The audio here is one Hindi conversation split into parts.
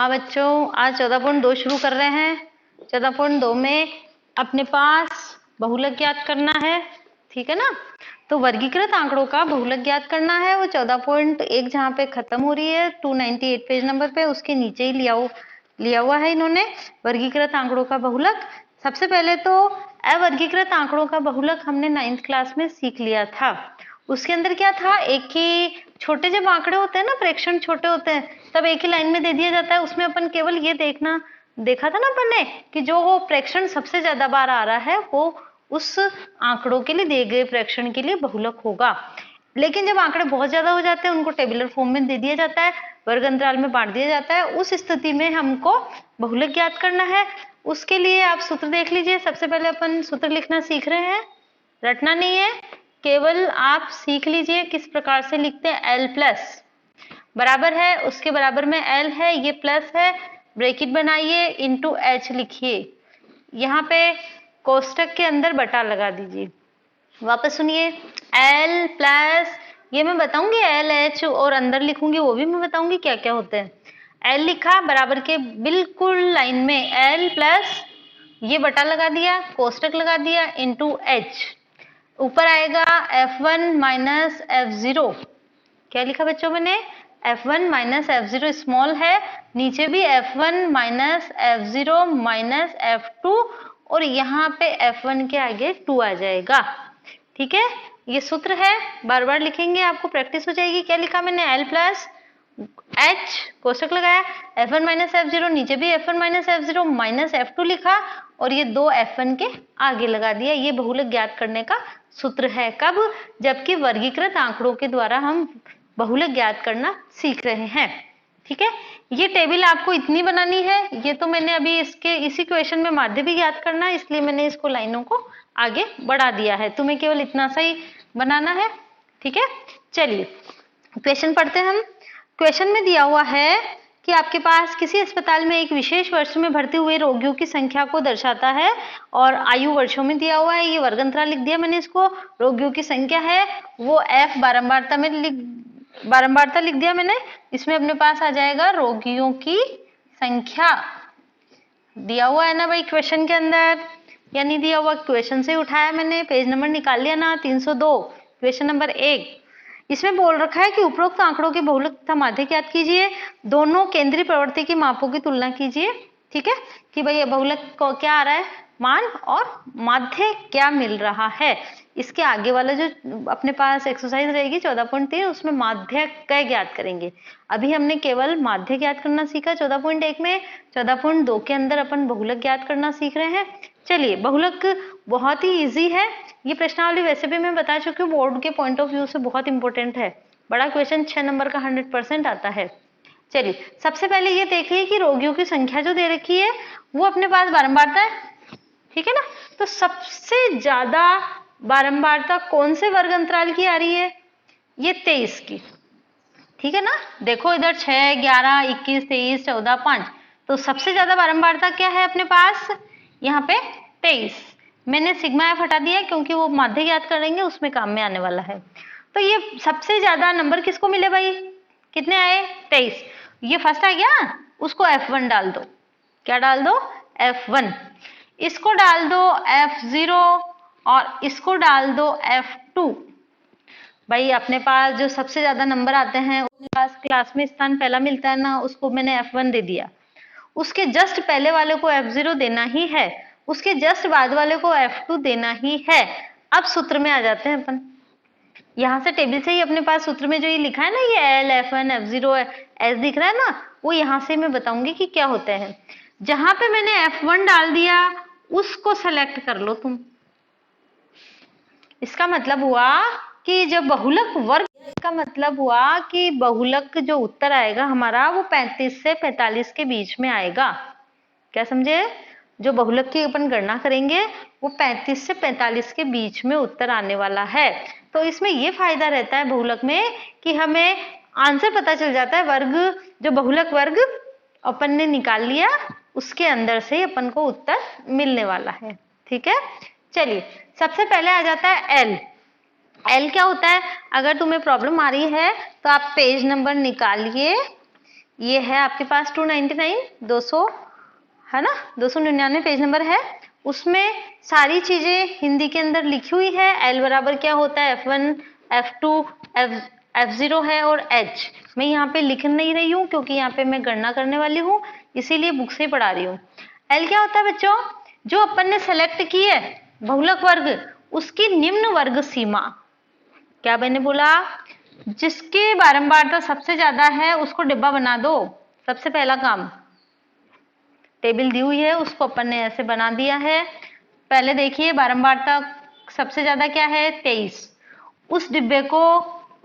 हाँ बच्चों, आज 14.2 शुरू कर रहे हैं। 14.2 में अपने पास बहुलक ज्ञात करना है, ठीक है ना। तो वर्गीकृत आंकड़ों का बहुलक ज्ञात करना है। वो 14.1 जहाँ पे खत्म हो रही है 298 पेज नंबर पे, उसके नीचे ही लिया हुआ है इन्होंने वर्गीकृत आंकड़ों का बहुलक। सबसे पहले तो अवर्गीकृत आंकड़ों का बहुलक हमने 9th क्लास में सीख लिया था। उसके अंदर क्या था, एक ही छोटे जब आंकड़े होते हैं ना, प्रेक्षण छोटे होते हैं, तब एक ही लाइन में दे दिया जाता है। उसमें अपन केवल ये देखा था ना अपन ने कि जो वो प्रेक्षण सबसे ज्यादा बार आ रहा है वो उस आंकड़ों के लिए दिए गए प्रेक्षण के लिए बहुलक होगा। लेकिन जब आंकड़े बहुत ज्यादा हो जाते हैं उनको टेबुलर फॉर्म में दे दिया जाता है, वर्ग अंतराल में बांट दिया जाता है। उस स्थिति में हमको बहुलक ज्ञात करना है। उसके लिए आप सूत्र देख लीजिए। सबसे पहले अपन सूत्र लिखना सीख रहे हैं, रटना नहीं है, केवल आप सीख लीजिए किस प्रकार से लिखते हैं। एल प्लस बराबर है, उसके बराबर में एल है, ये प्लस है, ब्रैकेट बनाइए, इंटू एच लिखिए। यहाँ पे कोष्टक के अंदर बटा लगा दीजिए। वापस सुनिए, एल प्लस, ये मैं बताऊंगी एल एच, और अंदर लिखूंगी वो भी मैं बताऊंगी क्या क्या होते हैं। एल लिखा, बराबर के बिल्कुल लाइन में एल प्लस, ये बटा लगा दिया, कोष्टक लगा दिया, इंटू एच। ऊपर आएगा F1 माइनस F0। क्या लिखा बच्चों मैंने, F1 माइनस F0 स्मॉल है, नीचे भी F1 minus F0 minus F2, और यहाँ पे F1 के आगे 2 आ जाएगा, ठीक है। ये सूत्र है, बार बार लिखेंगे, आपको प्रैक्टिस हो जाएगी। क्या लिखा मैंने, L प्लस H कोष्टक लगाया, F1 माइनस F0, नीचे भी F1 minus F0 minus F2 लिखा, और ये 2 F1 के आगे लगा दिया। ये बहुलक ज्ञात करने का सूत्र है। कब, जबकि वर्गीकृत आंकड़ों के द्वारा हम बहुलक ज्ञात करना सीख रहे हैं, ठीक है। ये टेबल आपको इतनी बनानी है। ये तो मैंने अभी इसी क्वेश्चन में माध्य भी ज्ञात करना है, इसलिए मैंने इसको लाइनों को आगे बढ़ा दिया है। तुम्हें केवल इतना सा ही बनाना है, ठीक है। चलिए क्वेश्चन पढ़ते हैं हम। क्वेश्चन में दिया हुआ है कि आपके पास किसी अस्पताल में एक विशेष वर्ष में भर्ती हुए रोगियों की संख्या को दर्शाता है, और आयु वर्षों में दिया हुआ है। ये वर्ग अंतराल लिख दिया मैंने इसको। रोगियों की संख्या है वो F बारंबारता लिख दिया मैंने। इसमें अपने पास आ जाएगा रोगियों की संख्या। दिया हुआ है ना भाई क्वेश्चन के अंदर, या नहीं दिया हुआ, क्वेश्चन से उठाया मैंने, पेज नंबर निकाल लिया ना, 302, क्वेश्चन नंबर 1। इसमें बोल रखा है कि उपरोक्त आंकड़ों के बहुलक तथा माध्य ज्ञात कीजिए। दोनों केंद्रीय प्रवृत्ति के मापों की तुलना कीजिए, ठीक है, कि भाई बहुलक को क्या आ रहा है मान, और माध्य क्या मिल रहा है। इसके आगे वाला जो अपने पास एक्सरसाइज रहेगी 14.3, उसमें माध्य क ज्ञात करेंगे। अभी हमने केवल माध्य ज्ञात करना सीखा 14.1 में। 14.2 के अंदर अपन बहुलक ज्ञात करना सीख रहे हैं। चलिए, बहुलक बहुत ही इजी है। ये प्रश्नावली वैसे भी मैं बता चुकी हूँ, बोर्ड के पॉइंट ऑफ व्यू से बहुत इंपॉर्टेंट है। बड़ा क्वेश्चन 6 नंबर का 100% आता है। चलिए सबसे पहले ये देखिए कि रोगियों की संख्या जो दे रखी है वो अपने पास बारंबारता है, ठीक है ना। तो सबसे ज्यादा बारंबारता कौन से वर्ग अंतराल की आ रही है, ये 23 की, ठीक है ना। देखो इधर 6, 11, 21, 23, 14, 5, तो सबसे ज्यादा बारंबारता क्या है अपने पास, यहाँ पे 23। मैंने सिग्मा एफ हटा दिया क्योंकि वो माध्य ज्ञात करेंगे, उसमें काम में आने वाला है। तो ये सबसे ज्यादा नंबर किसको मिले भाई, कितने आए, 23। ये फर्स्ट आ गया, उसको F1 डाल दो। क्या डाल दो, F1। इसको डाल दो F0, और इसको डाल दो F2। भाई अपने पास जो सबसे ज्यादा नंबर आते हैं उसके पास क्लास में स्थान पहला मिलता है ना, उसको मैंने F1 दे दिया। उसके जस्ट पहले वाले को F0 देना ही है, उसके जस्ट बाद वाले को F2 देना ही है। अब सूत्र में आ जाते हैं अपन। यहाँ से टेबल से ही अपने पास सूत्र में जो ये लिखा है ना, ये L, F1, F0, S दिख रहा है ना, वो यहाँ से मैं बताऊंगी कि क्या होते हैं। जहां पे मैंने F1 डाल दिया उसको सेलेक्ट कर लो तुम। इसका मतलब हुआ कि जब बहुलक वर्ग, इसका मतलब हुआ कि बहुलक जो उत्तर आएगा हमारा वो 35 से 45 के बीच में आएगा। क्या समझे, जो बहुलक की अपन गणना करेंगे वो 35 से 45 के बीच में उत्तर आने वाला है। तो इसमें ये फायदा रहता है बहुलक में कि हमें आंसर पता चल जाता है। वर्ग जो बहुलक वर्ग अपन ने निकाल लिया उसके अंदर से अपन को उत्तर मिलने वाला है, ठीक है। चलिए सबसे पहले आ जाता है एल। एल क्या होता है, अगर तुम्हें प्रॉब्लम आ रही है तो आप पेज नंबर निकालिए, ये है आपके पास 299, 200 है ना, 299 पेज नंबर है। उसमें सारी चीजें हिंदी के अंदर लिखी हुई है। एल बराबर क्या होता है, F1, F2, F0 है और H। मैं यहाँ पे लिख नहीं रही हूँ क्योंकि यहाँ पे मैं गणना करने वाली हूँ, इसीलिए बुक से पढ़ा रही हूँ। एल क्या होता है बच्चों, जो अपन ने सेलेक्ट की है बहुलक वर्ग, उसकी निम्न वर्ग सीमा। क्या मैंने बोला, जिसकी बारंबारता सबसे ज्यादा है उसको डिब्बा बना दो। सबसे पहला काम, टेबल दी हुई है उसको अपन ने ऐसे बना दिया है। पहले देखिए बारंबारता सबसे ज्यादा क्या है, 23। उस डिब्बे को,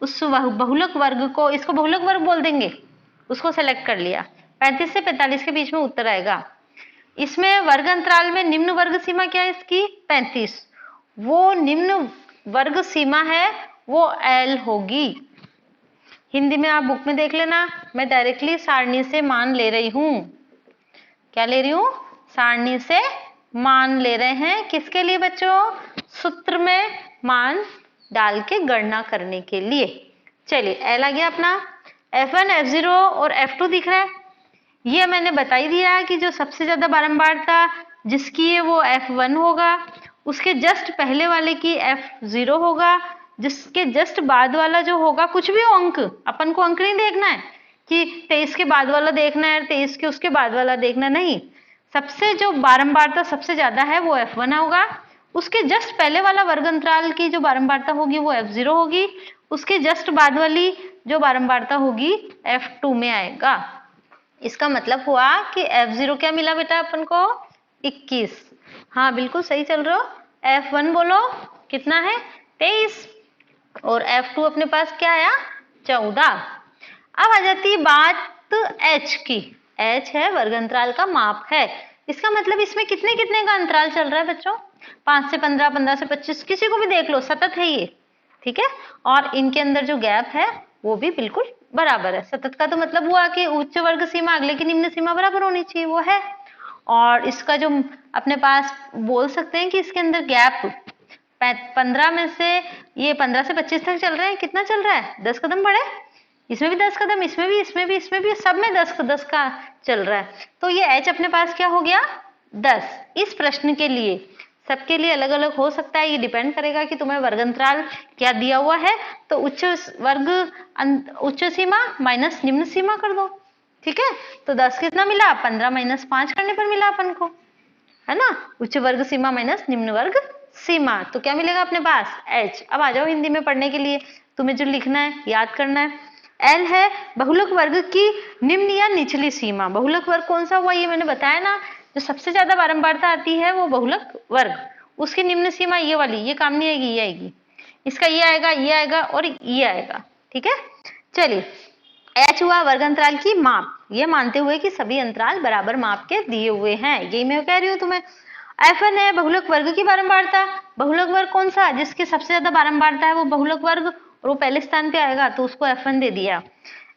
उस बहुलक वर्ग को, इसको बहुलक वर्ग बोल देंगे, उसको सेलेक्ट कर लिया। 35 से 45 के बीच में उत्तर आएगा। इसमें वर्ग अंतराल में निम्न वर्ग सीमा क्या है इसकी, 35। वो निम्न वर्ग सीमा है वो एल होगी। हिंदी में आप बुक में देख लेना, मैं डायरेक्टली सारणी से मान ले रही हूं। क्या ले रही हूं, सारणी से मान ले रहे हैं। किसके लिए बच्चों, सूत्र में मान डाल के गणना करने के लिए। चलिए एल आ गया अपना, F1, F0 और F2 दिख रहा है। ये मैंने बता ही दिया कि जो सबसे ज्यादा बारंबारता जिसकी है वो F1 होगा, उसके जस्ट पहले वाले की F0 होगा, जिसके जस्ट बाद वाला जो होगा, कुछ भी अंक, अपन को अंक नहीं देखना है कि 23 के बाद वाला देखना है, 23 के उसके बाद वाला देखना नहीं। सबसे जो बारंबारता सबसे ज्यादा है वो F1 होगा, उसके जस्ट पहले वाला वर्ग अंतराल की जो बारंबारता होगी वो F0 होगी, उसके जस्ट बाद वाली जो बारंबारता होगी F2 में आएगा। इसका मतलब हुआ कि F0 क्या मिला बेटा अपन को, 21। हाँ बिल्कुल सही चल रहे हो। F1 बोलो कितना है, 23, और F2 अपने पास क्या आया, 14। अब आ जाती है बात H की। H है वर्ग अंतराल का माप है। इसका मतलब इसमें कितने कितने का अंतराल चल रहा है बच्चों, 5 से 15, 15 से 25, किसी को भी देख लो, सतत है ये, ठीक है। और इनके अंदर जो गैप है वो भी बिल्कुल बराबर है। सतत का तो मतलब हुआ कि उच्च वर्ग सीमा अगले की निम्न सीमा बराबर होनी चाहिए, वो है। और इसका जो अपने पास बोल सकते हैं कि इसके अंदर गैप 15 में से, ये 15 से 25 तक चल रहे हैं, कितना चल रहा है, 10 कदम बढ़े, इसमें भी 10 कदम, इसमें भी, इसमें भी, इसमें भी, सब में 10 का चल रहा है। तो ये H अपने पास क्या हो गया, 10। इस प्रश्न के लिए सबके लिए अलग अलग हो सकता है, ये डिपेंड करेगा कि तुम्हें वर्ग अंतराल क्या दिया हुआ है। तो उच्च सीमा माइनस निम्न सीमा कर दो, ठीक है। तो 10 कितना मिला, 15 माइनस 5 करने पर मिला अपन को, है ना, उच्च वर्ग सीमा माइनस निम्न वर्ग सीमा। तो क्या मिलेगा अपने पास, H। अब आ जाओ हिंदी में पढ़ने के लिए, तुम्हें जो लिखना है याद करना है। L है बहुलक वर्ग की निम्न या निचली सीमा। बहुलक वर्ग कौन सा हुआ, ये मैंने बताया ना, जो सबसे ज्यादा बारंबारता आती है वो बहुलक वर्ग, उसकी निम्न सीमा ये वाली, ये काम नहीं आएगी, ये आएगी, इसका ये आएगा, ये आएगा और ये आएगा, ठीक है। चलिए H हुआ वर्ग अंतराल की माप, ये मानते हुए कि सभी अंतराल बराबर माप के दिए हुए हैं, यही मैं कह रही हूँ तुम्हें। F1 है बहुलक वर्ग की बारंबारता। बहुलक वर्ग कौन सा, जिसकी सबसे ज्यादा बारंबारता है वो बहुलक वर्ग, और वो पहले स्थान पे आएगा तो उसको F1 दे दिया।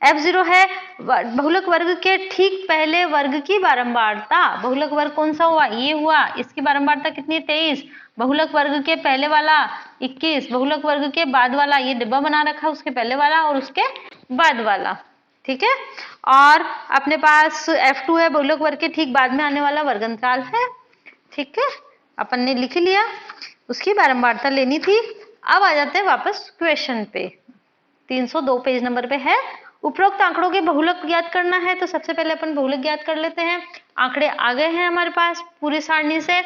F0 है बहुलक वर्ग के ठीक पहले वर्ग की बारंबारता। बहुलक वर्ग कौन सा हुआ, ये हुआ, इसकी बारंबारता कितनी है, 23। बहुलक वर्ग के पहले वाला 21, बहुलक वर्ग के बाद वाला, ये डिब्बा बना रखा, उसके पहले वाला और उसके बाद वाला, ठीक है। और अपने पास F2 है बहुलक वर्ग के ठीक बाद में आने वाला वर्ग अंतराल है, ठीक है, अपन ने लिख लिया, उसकी बारंबारता लेनी थी। अब आ जाते हैं वापस क्वेश्चन पे, 302 पेज नंबर पे है। उपरोक्त आंकड़ों के बहुलक ज्ञात करना है, तो सबसे पहले अपन बहुलक ज्ञात कर लेते हैं। आंकड़े आ गए हैं हमारे पास पूरी सारणी से,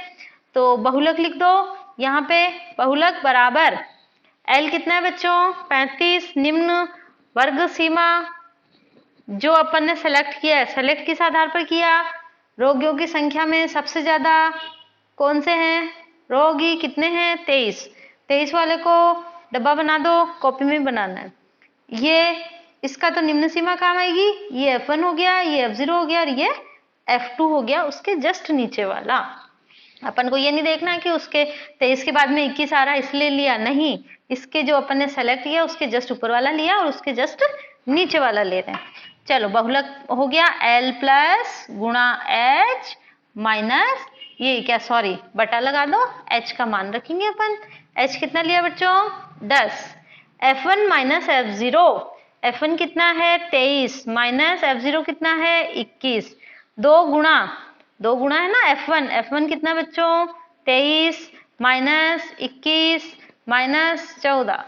तो बहुलक लिख दो यहाँ पे। बहुलक बराबर L कितना है बच्चों, 35, निम्न वर्ग सीमा जो अपन ने सेलेक्ट किया है, सेलेक्ट किस आधार पर किया, रोगियों की संख्या में सबसे ज्यादा कौन से हैं, रोगी कितने हैं, 23। 23 वाले को डब्बा बना दो, कॉपी में बनाना है। ये इसका तो निम्न सीमा काम आएगी, ये F1 हो गया, ये F0 हो गया और ये F2 हो गया, उसके जस्ट नीचे वाला। अपन को ये नहीं देखना कि उसके 23 के बाद में 21 आ रहा है इसलिए लिया, नहीं, इसके जो अपन ने सेलेक्ट किया उसके जस्ट ऊपर वाला लिया और उसके जस्ट नीचे वाला ले रहे हैं। चलो बहुलक हो गया L प्लस गुणा H माइनस ये क्या, सॉरी बटा लगा दो, H का मान रखेंगे अपन। H कितना लिया बच्चों, 10। F1 माइनस F0, F1 कितना है 23 माइनस F0 कितना है 21, दो गुणा है ना F1 कितना बच्चों 23 माइनस 21 माइनस 14।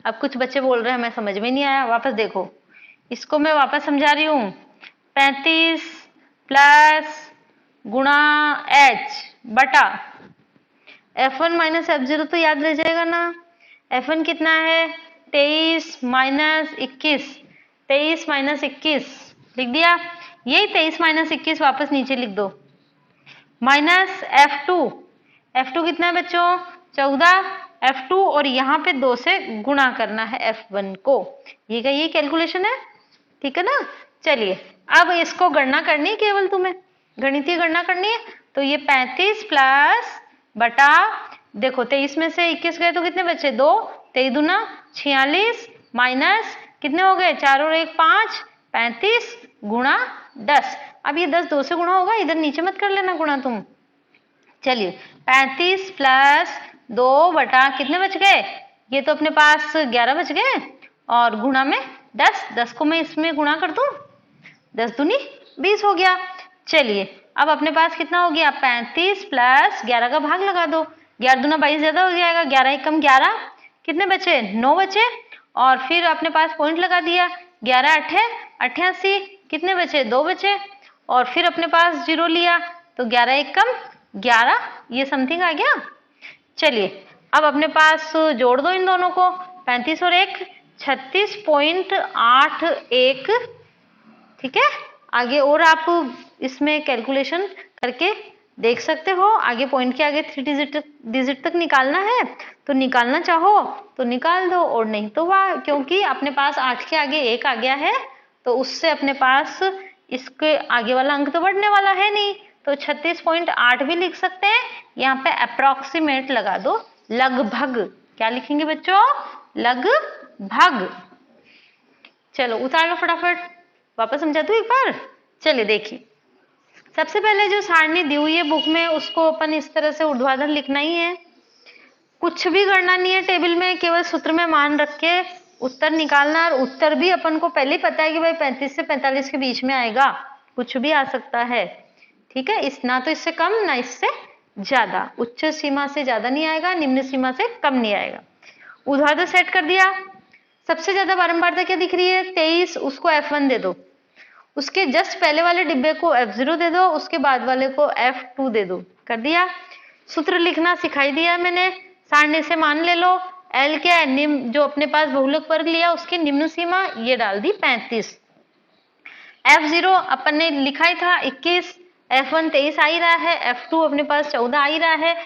अब कुछ बच्चे बोल रहे हैं हमें समझ में नहीं आया, वापस देखो, इसको मैं वापस समझा रही हूँ। 35 प्लस गुणा H बटा F1 माइनस F0 तो याद रह जाएगा ना। F1 कितना है 23 माइनस 21, 23 माइनस 21 लिख दिया, यही 23 माइनस 21 वापस नीचे लिख दो, माइनस F2 कितना है बच्चों 14, F2 और यहाँ पे 2 से गुणा करना है F1 को, ये का ये कैलकुलेशन है, ठीक है ना। चलिए अब इसको गणना करनी है, केवल तुम्हें गणितीय गणना करनी है। तो ये 35 प्लस बटा, देखो 23 में से 21 गए तो कितने बचे 2, 23 दूना 46 माइनस कितने हो गए 4 और 1 5, 35 गुणा 10। अब ये 10 2 से गुणा होगा, इधर नीचे मत कर लेना गुणा तुम। चलिए 35 प्लस 2 बटा कितने बच गए, ये तो अपने पास 11 बच गए, और गुणा में 10 को मैं इसमें गुणा कर दूं, 10 दूनी 20 हो गया। चलिए अब अपने पास कितना हो गया 35 प्लस 11 का भाग लगा दो, 11 दूना 22 ज्यादा हो जाएगा, 11 एक कम 11, कितने बचे 9 बचे, और फिर अपने पास पॉइंट लगा दिया, 11 8 88, कितने बचे 2 बचे, और फिर अपने पास 0 लिया तो 11 एक कम 11, ये समथिंग आ गया। चलिए अब अपने पास जोड़ दो इन दोनों को, 35 और 1 36.81, ठीक है। आगे और आप इसमें कैलकुलेशन करके देख सकते हो, आगे पॉइंट के आगे 3 डिजिट तक निकालना है तो निकालना चाहो तो निकाल दो, और नहीं तो वाह, क्योंकि अपने पास 8 के आगे 1 आ गया है तो उससे अपने पास इसके आगे वाला अंक तो बढ़ने वाला है नहीं, तो 36.8 भी लिख सकते हैं। यहाँ पे अप्रोक्सीमेट लगा दो, लगभग, क्या लिखेंगे बच्चों लगभग। चलो उतार लो फटाफट, वापस समझा दूं एक बार। चलिए देखिए, सबसे पहले जो सारणी दी हुई है बुक में उसको अपन इस तरह से ऊर्ध्वाधर लिखना ही है, कुछ भी करना नहीं है टेबल में, केवल सूत्र में मान रख के उत्तर निकालना, और उत्तर भी अपन को पहले ही पता है कि भाई 35 से 45 के बीच में आएगा, कुछ भी आ सकता है, ठीक है। इस ना तो इससे कम ना इससे ज्यादा, उच्च सीमा से ज्यादा नहीं आएगा, निम्न सीमा से कम नहीं आएगा। ऊर्ध्वाधर सेट कर दिया, सबसे ज्यादा बारंबारता क्या दिख रही है 23, उसको F1 दे दो, उसके जस्ट पहले वाले डिब्बे को F0 दे दो, उसके बाद वाले को F2 दे दो, कर दिया। सूत्र लिखना सिखाई दिया मैंने, सारणी से मान ले लो, L क्या है निम्न, जो अपने पास बहुलक वर्ग लिया उसकी निम्न सीमा ये डाल दी 35, F0 अपन ने लिखा ही था 21, F1 23 आ ही रहा है, F2 अपने पास 14 आ ही रहा है,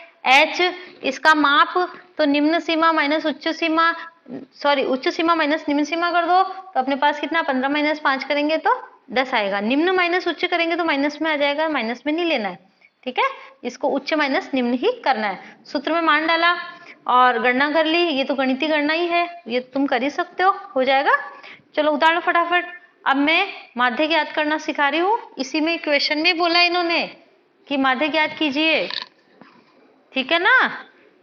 H इसका माप तो निम्न सीमा माइनस उच्च सीमा, सॉरी उच्च सीमा माइनस निम्न सीमा कर दो तो अपने पास कितना 15 माइनस 5 करेंगे तो 10 आएगा, निम्न माइनस उच्च करेंगे तो माइनस में आ जाएगा, माइनस में नहीं लेना है, ठीक है, इसको उच्च माइनस निम्न ही करना है। सूत्र में मान डाला और गणना कर ली, ये तो गणितीय गणना ही है, ये तुम कर ही सकते हो जाएगा। चलो उतार लो फटाफट। अब मैं माध्य ज्ञात करना सिखा रही हूँ, इसी में क्वेश्चन में बोला इन्होंने कि माध्य ज्ञात कीजिए, ठीक है ना।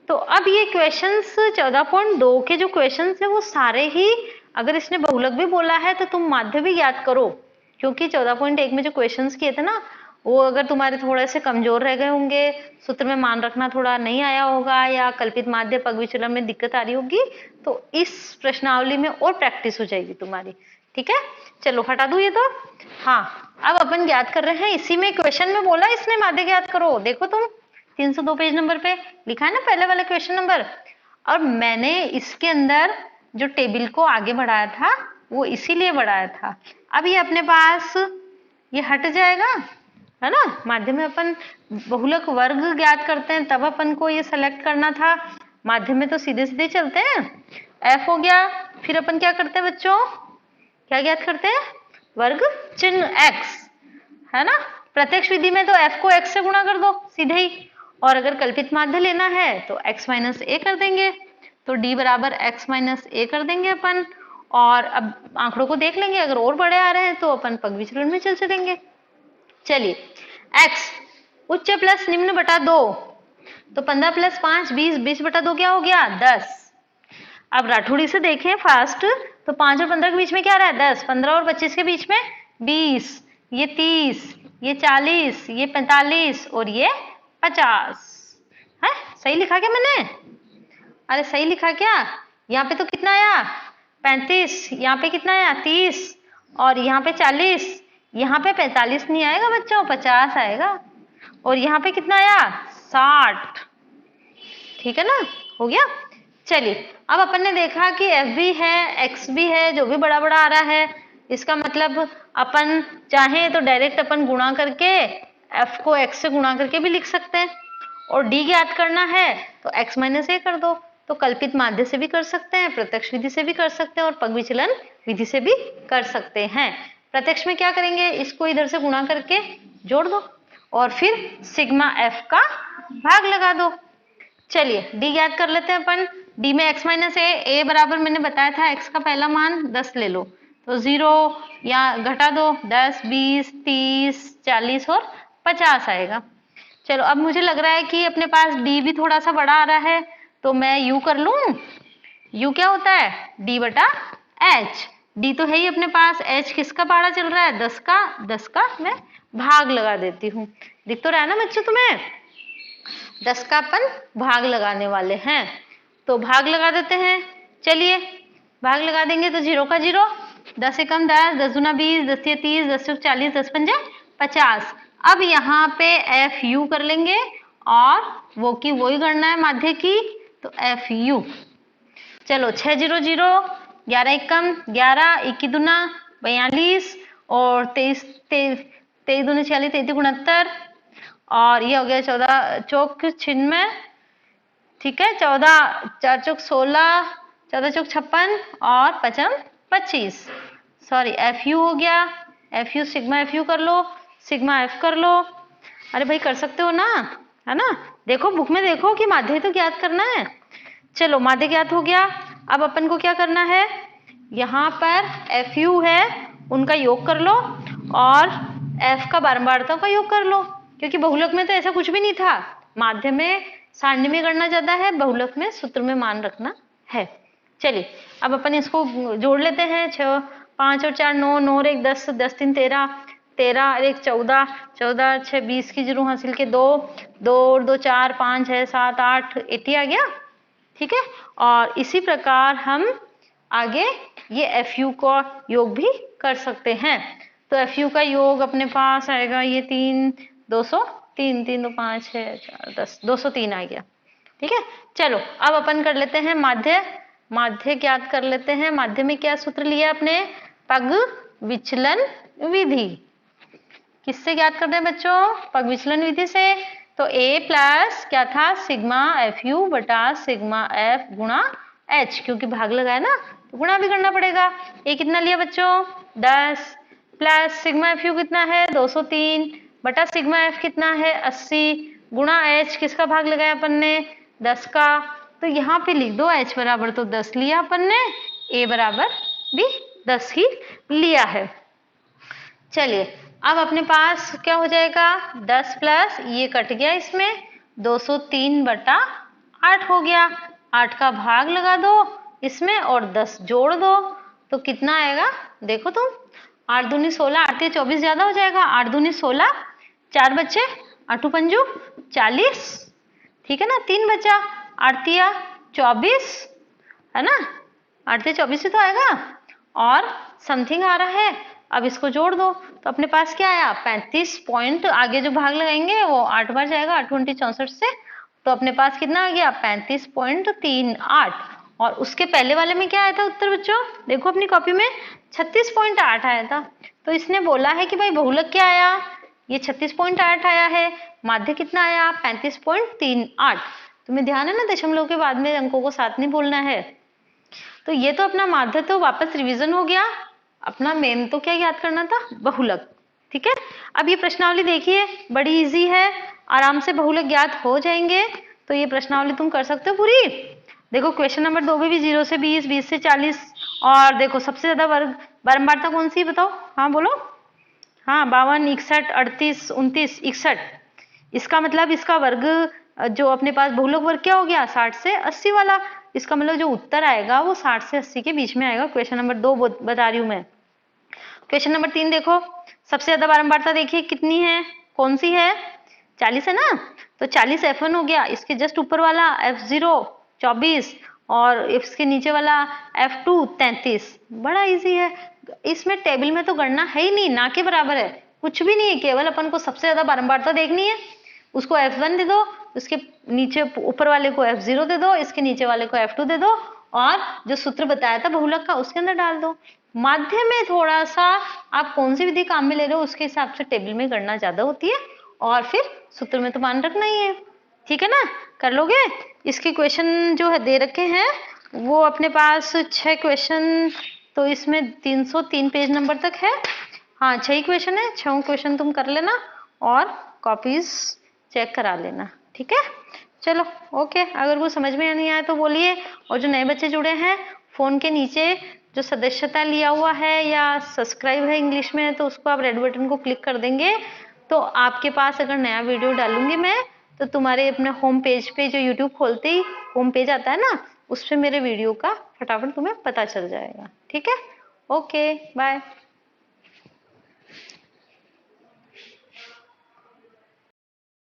तो अब ये क्वेश्चंस 14.2 के जो क्वेश्चंस है वो सारे ही, अगर इसने बहुलक भी बोला है तो तुम माध्य भी ज्ञात करो, क्योंकि 14.1 में जो क्वेश्चंस किए थे ना वो अगर तुम्हारे थोड़े से कमजोर रह गए होंगे, सूत्र में मान रखना थोड़ा नहीं आया होगा, या कल्पित माध्य पग विचलन में दिक्कत आ रही होगी, तो इस प्रश्नावली में और प्रैक्टिस हो जाएगी तुम्हारी, ठीक है। चलो हटा दो ये तो। हाँ अब अपन ज्ञात कर रहे हैं, इसी में क्वेश्चन में बोला इसने माध्य ज्ञात करो, देखो तुम 302 पेज नंबर पे लिखा है ना पहले वाला क्वेश्चन नंबर, और मैंने इसके अंदर जो टेबल को आगे बढ़ाया था वो इसीलिए बढ़ाया था। अब ये अपने पास ये हट जाएगा, है ना, माध्यम में अपन बहुलक वर्ग ज्ञात करते हैं तब अपन को ये सेलेक्ट करना था, माध्यम में तो सीधे सीधे चलते हैं। F हो गया, फिर अपन क्या करते हैं बच्चों, क्या ज्ञात करते हैं वर्ग चिन्ह x, है ना। प्रत्यक्ष विधि में तो f को x से गुणा कर दो सीधे ही, और अगर कल्पित माध्य लेना है तो x माइनस a कर देंगे, तो d बराबर x माइनस a कर देंगे अपन, और अब आंकड़ों को देख लेंगे, अगर और बड़े आ रहे हैं तो अपन पग विचलन में चल चलेंगे। चलिए x उच्च प्लस निम्न बटा 2, तो 15 प्लस 5 20, 20 बटा 2 क्या हो गया 10। अब राठौड़ी से देखें फास्ट, तो 5 और 15 के बीच में क्या रहा है 10, 15 और 25 के बीच में 20, ये 30, ये 40, ये 45 और ये 50 है। सही लिखा क्या मैंने? अरे सही लिखा क्या? यहाँ पे तो कितना आया 35, यहाँ पे कितना आया 30 और यहाँ पे 40, यहाँ पे 45 नहीं आएगा बच्चों, 50 आएगा। और यहाँ पे कितना आया 60। ठीक है ना, हो गया। चलिए अब अपन ने देखा कि f भी है x भी है, जो भी बड़ा बड़ा आ रहा है इसका मतलब अपन चाहे तो डायरेक्ट अपन गुणा करके f को x से गुणा करके भी लिख सकते हैं, और d ज्ञात करना है तो x माइनस a कर दो। तो कल्पित माध्य से भी कर सकते हैं, प्रत्यक्ष विधि से भी कर सकते हैं और पग विचलन विधि से भी कर सकते हैं। प्रत्यक्ष में क्या करेंगे, इसको इधर से गुणा करके जोड़ दो और फिर सिग्मा f का भाग लगा दो। चलिए d ज्ञात कर लेते हैं अपन। d में x माइनस a बराबर मैंने बताया था x का पहला मान 10 ले लो, तो 0 या घटा दो 10, 20, 30, 40 और 50 आएगा। चलो अब मुझे लग रहा है कि अपने पास d भी थोड़ा सा बड़ा आ रहा है, तो मैं u कर लूं। u क्या होता है d बटा h। d तो है ही अपने पास, h किसका पहाड़ा चल रहा है 10 का मैं भाग लगा देती हूँ। दिख तो रहा है ना बच्चों तुम्हें, 10 का अपन भाग लगाने वाले हैं, तो भाग लगा देते हैं। चलिए भाग लगा देंगे तो 0 का 0, 10 से कम 10, 10 दूना 20, 10 से 30, 10 से 40, 10 पंजे 50। अब यहाँ पे एफ यू कर लेंगे और वो की वही गणना है माध्य की, तो एफ यू। चलो 6 0 0, 11 एकम 11, 21 दूना 42 और 23 दूनी 46, 33 69 और ये हो गया 14 चौक 96। ठीक है, 14 4 चौक 16, 14 चौक 56 और 55 25। सॉरी एफ यू हो गया, F you sigma F you कर लो, सिग्मा एफ कर लो। अरे भाई कर सकते हो ना, है ना। देखो बुक में देखो कि माध्य तो ज्ञात करना है। चलो माध्य ज्ञात हो गया। अब अपन को क्या करना है, यहाँ पर एफ यू है उनका योग कर लो और एफ का बारंबारताओं का योग कर लो, क्योंकि बहुलक में तो ऐसा कुछ भी नहीं था। माध्य में सारणी में गणना ज्यादा है, बहुलक में सूत्र में मान रखना है। चलिए अब अपन इसको जोड़ लेते हैं। 6 5 और 4 9, 9 और 1 10, 10 3 13, 13 और 1 14, 14 6 20 की जरूर हासिल के 2, 2 और 2 4, 5 6 7 8, 80 आ गया। ठीक है, और इसी प्रकार हम आगे ये एफ यू का योग भी कर सकते हैं। तो एफ यू का योग अपने पास आएगा ये 3 203, 3 2 5 6 4 10, 203 आ गया। ठीक है, चलो अब अपन कर लेते हैं माध्य। माध्य ज्ञात कर लेते हैं। माध्य में क्या सूत्र लिया अपने, पग विचलन विधि। किससे ज्ञात कर रहे हैं बच्चों, पग विचलन विधि से। तो a प्लस क्या था सिग्मा एफ यू बटा सिग्मा एफ गुणा h, क्योंकि भाग लगाया ना तो गुणा भी करना पड़ेगा। a कितना लिया बच्चों 10 प्लस सिग्मा एफ यू कितना है 203 बटा सिग्मा एफ कितना है 80 गुणा h किसका भाग लगाया अपन ने 10 का। तो यहाँ पे लिख दो h बराबर तो 10 लिया अपन ने, a बराबर भी 10 ही लिया है। चलिए अब अपने पास क्या हो जाएगा 10 प्लस ये कट गया इसमें 203 बटा 8 हो गया। 8 का भाग लगा दो इसमें और 10 जोड़ दो तो कितना आएगा देखो तुम, 8 दूनी 16, 8 24 ज्यादा हो जाएगा, 8 दूनी 16, 4 बच्चे 8 पंजू 40। ठीक है ना, 3 बचा 8 24 है ना, 8 24 ही तो आएगा और समथिंग आ रहा है। अब इसको जोड़ दो तो अपने पास क्या आया 35 पॉइंट, आगे जो भाग लगाएंगे वो 8 बार जाएगा 8 20 64 से, तो अपने पास कितना आ गया 35.38। और उसके पहले वाले में क्या आया था उत्तर बच्चों, देखो अपनी कॉपी में 36.8 आया था। तो इसने बोला है कि भाई बहुलक क्या आया, ये 36.8 आया है, माध्य कितना आया 35.38। तुम्हें ध्यान है ना दशमलव के बाद में अंकों को साथ नहीं बोलना है। तो ये तो अपना माध्य तो वापस रिवीजन हो गया, अपना मेन तो क्या याद करना था बहुलक। ठीक है, अब ये प्रश्नावली देखिए बड़ी इजी है, आराम से बहुलक ज्ञात हो जाएंगे। तो ये प्रश्नावली तुम कर सकते हो पूरी। देखो क्वेश्चन नंबर 2 में भी 0 से 20, 20 से 40 और देखो सबसे ज्यादा वर्ग बारंबारता कौन सी बताओ, हाँ बोलो, हाँ 52, 61, 38, 29, 61। इसका मतलब इसका वर्ग जो अपने पास बहुलक वर्ग क्या हो गया 60 से 80 वाला, इसका मतलब जो उत्तर आएगा वो 60 से 80 के बीच में आएगा। क्वेश्चन नंबर 2 बता रही हूँ मैं। क्वेश्चन नंबर 3 देखो, सबसे ज्यादा बारंबारता देखिए कितनी है, कौन सी है, 40 है ना, तो 40 F1 हो गया, इसके जस्ट ऊपर वाला F0 24 और इसके नीचे वाला F2 33। बड़ा इजी है, इसमें टेबल में तो गणना है ही नहीं, ना के बराबर है, कुछ भी नहीं है, केवल अपन को सबसे ज्यादा बारंबारता देखनी है, उसको F1 दे दो, उसके नीचे ऊपर वाले को F0 दे दो, इसके नीचे वाले को F2 दे दो और जो सूत्र बताया था बहुलक का उसके अंदर डाल दो। माध्यम में थोड़ा सा आप कौन सी विधि काम में ले रहे हो उसके हिसाब से टेबल में गणना ज्यादा होती है और फिर सूत्र में तो मान रखना ही है, ठीक है ना, कर लोगे। इसके क्वेश्चन जो है दे रखे हैं वो अपने पास 6 क्वेश्चन, तो इसमें 303 पेज नंबर तक है। हाँ 6 क्वेश्चन है, 6 क्वेश्चन तुम कर लेना और कॉपीज चेक करा लेना, ठीक है। चलो ओके, अगर वो समझ में नहीं आया तो बोलिए। और जो नए बच्चे जुड़े हैं, फोन के नीचे जो सदस्यता लिया हुआ है या सब्सक्राइब है इंग्लिश में, तो उसको आप रेड बटन को क्लिक कर देंगे तो आपके पास अगर नया वीडियो डालूंगी मैं तो तुम्हारे अपने होम पेज पे, जो यूट्यूब खोलते ही होम पेज आता है ना, उस पे मेरे वीडियो का फटाफट तुम्हें पता चल जाएगा, ठीक है। Okay bye.